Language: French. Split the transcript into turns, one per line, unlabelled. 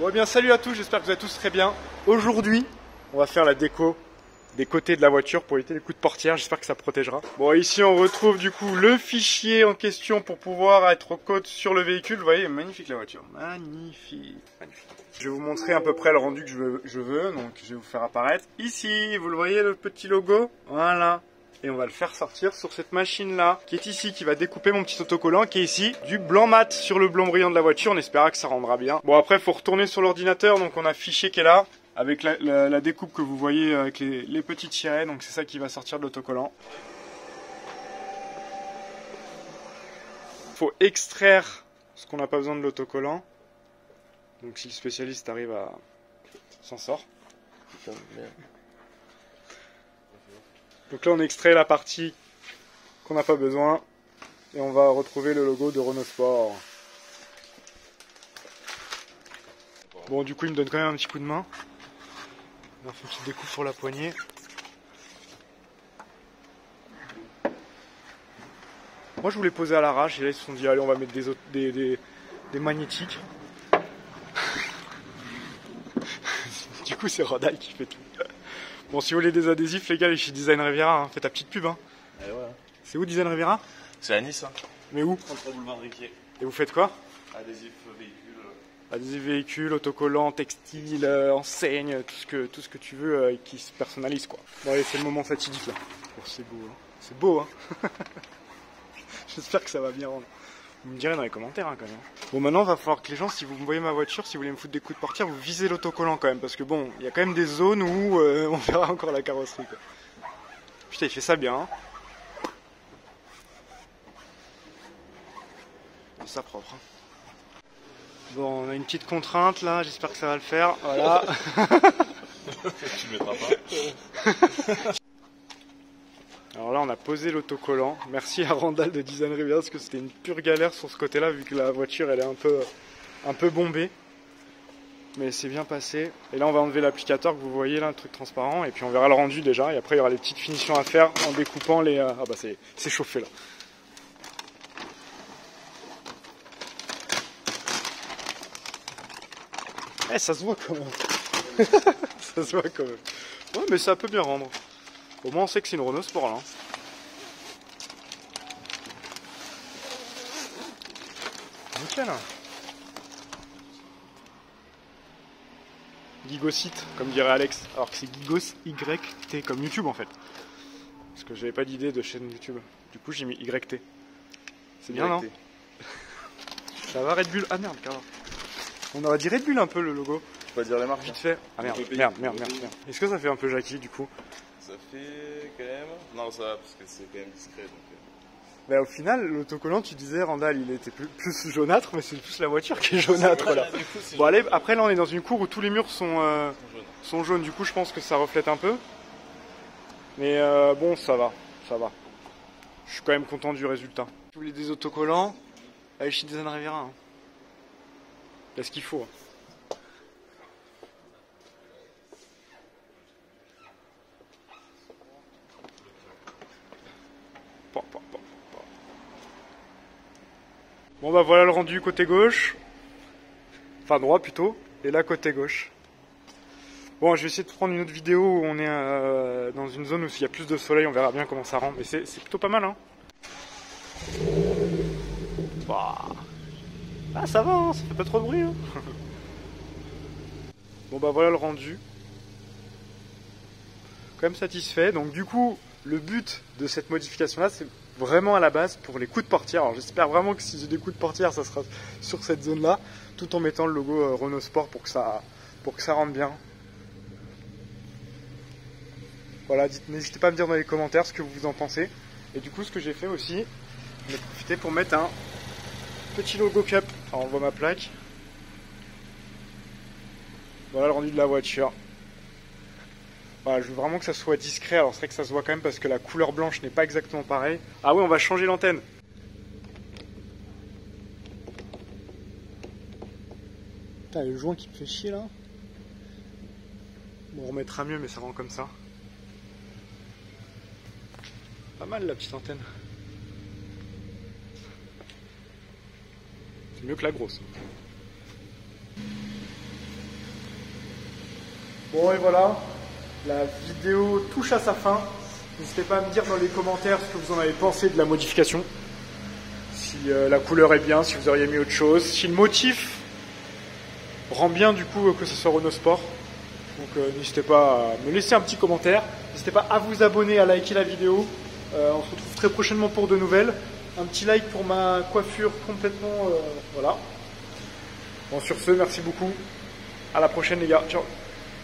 Bon eh bien salut à tous, j'espère que vous allez tous très bien. Aujourd'hui, on va faire la déco des côtés de la voiture pour éviter les coups de portière, j'espère que ça protégera. Bon ici on retrouve du coup le fichier en question pour pouvoir être au côte sur le véhicule. Vous voyez, magnifique la voiture, magnifique, magnifique. Je vais vous montrer à peu près le rendu que je veux, donc je vais vous faire apparaître. Ici, vous le voyez le petit logo, voilà. Et on va le faire sortir sur cette machine là qui est ici, qui va découper mon petit autocollant qui est ici, du blanc mat sur le blanc brillant de la voiture. On espéra que ça rendra bien. Bon après il faut retourner sur l'ordinateur, donc on a fichier qui est là avec la découpe que vous voyez avec les petits tirets, donc c'est ça qui va sortir de l'autocollant. Il faut extraire ce qu'on n'a pas besoin de l'autocollant, donc si le spécialiste arrive à s'en sort. Donc là on extrait la partie qu'on n'a pas besoin et on va retrouver le logo de Renault Sport. Bon du coup il me donne quand même un petit coup de main. On a fait une petite découpe sur la poignée. Moi je voulais poser à l'arrache et là ils se sont dit allez on va mettre des magnétiques. Du coup c'est Rodal qui fait tout. Bon, si vous voulez des adhésifs, les gars, les chez Design Riviera, hein. Fais ta petite pub. Hein.
Ouais.
C'est où Design Riviera?
C'est à Nice. Hein.
Mais où?
Entre boulevard Riquier.
Et vous faites quoi?
Adhésif véhicule.
Adhésif véhicule, autocollant, textile, enseigne, tout ce que tu veux qui se personnalise quoi. Bon allez, c'est le moment fatidique là. Oh, c'est beau, hein. C'est beau, hein. J'espère que ça va bien rendre. Vous me direz dans les commentaires hein, quand même. Bon maintenant il va falloir que les gens, si vous me voyez ma voiture, si vous voulez me foutre des coups de portière, vous visez l'autocollant quand même. Parce que bon, il y a quand même des zones où on verra encore la carrosserie quoi. Putain il fait ça bien hein. C'est ça propre hein. Bon on a une petite contrainte là, j'espère que ça va le faire. Voilà.
Tu mettras pas.
Alors là on a posé l'autocollant, merci à Randall de Design Riviera parce que c'était une pure galère sur ce côté là vu que la voiture elle est un peu bombée. Mais c'est bien passé. Et là on va enlever l'applicateur que vous voyez là, le truc transparent, et puis on verra le rendu déjà, et après il y aura les petites finitions à faire en découpant les... Ah bah c'est chauffé là. Eh ça se voit quand même. Ça se voit quand même. Ouais mais ça peut bien rendre. Au moins on sait que c'est une Renault Sport là. Nickel. Gigosite, comme dirait Alex. Alors que c'est Gigos YT, comme YouTube en fait. Parce que j'avais pas d'idée de chaîne YouTube. Du coup j'ai mis YT. C'est bien non? Ça va Red Bull? Ah merde carrément. On aurait dit Red Bull un peu le logo.
Tu peux dire les marques?
Vite fait. Ah merde. Est-ce que ça fait un peu Jackie du coup?
Ça fait quand même... Non ça va parce que c'est quand même discret donc...
Bah, au final, l'autocollant, tu disais, Randall, il était plus jaunâtre, mais c'est plus la voiture qui est jaunâtre là. Bon, allez, après là, on est dans une cour où tous les murs sont jaunes. Du coup, je pense que ça reflète un peu. Mais bon, ça va. Je suis quand même content du résultat. Si vous voulez des autocollants, allez chez Design Riviera. Hein. Il y a ce qu'il faut. Hein. Bon bah voilà le rendu côté gauche, enfin droit plutôt, et là côté gauche. Bon je vais essayer de prendre une autre vidéo où on est dans une zone où il y a plus de soleil, on verra bien comment ça rend, mais c'est plutôt pas mal hein. Bah. Ah ça va, hein, ça fait pas trop de bruit hein. Bon bah voilà le rendu. Quand même satisfait, donc du coup le but de cette modification là c'est vraiment à la base pour les coups de portière. Alors j'espère vraiment que si j'ai des coups de portière ça sera sur cette zone là, tout en mettant le logo Renault Sport pour que ça rentre bien. Voilà, n'hésitez pas à me dire dans les commentaires ce que vous en pensez. Et du coup ce que j'ai fait aussi, j'en ai profité pour mettre un petit logo Cup. Alors on voit ma plaque. Voilà le rendu de la voiture. Voilà, je veux vraiment que ça soit discret, alors c'est vrai que ça se voit quand même parce que la couleur blanche n'est pas exactement pareille. Ah oui, on va changer l'antenne. Putain, le joint qui me fait chier là. Bon, on remettra mieux, mais ça rend comme ça. Pas mal la petite antenne. C'est mieux que la grosse. Bon et voilà, la vidéo touche à sa fin. N'hésitez pas à me dire dans les commentaires ce que vous en avez pensé de la modification. Si la couleur est bien, si vous auriez mis autre chose. Si le motif rend bien du coup que ce soit Renault Sport. Donc n'hésitez pas à me laisser un petit commentaire. N'hésitez pas à vous abonner, à liker la vidéo. On se retrouve très prochainement pour de nouvelles. Un petit like pour ma coiffure complètement... voilà. Bon sur ce, merci beaucoup. À la prochaine les gars. Ciao.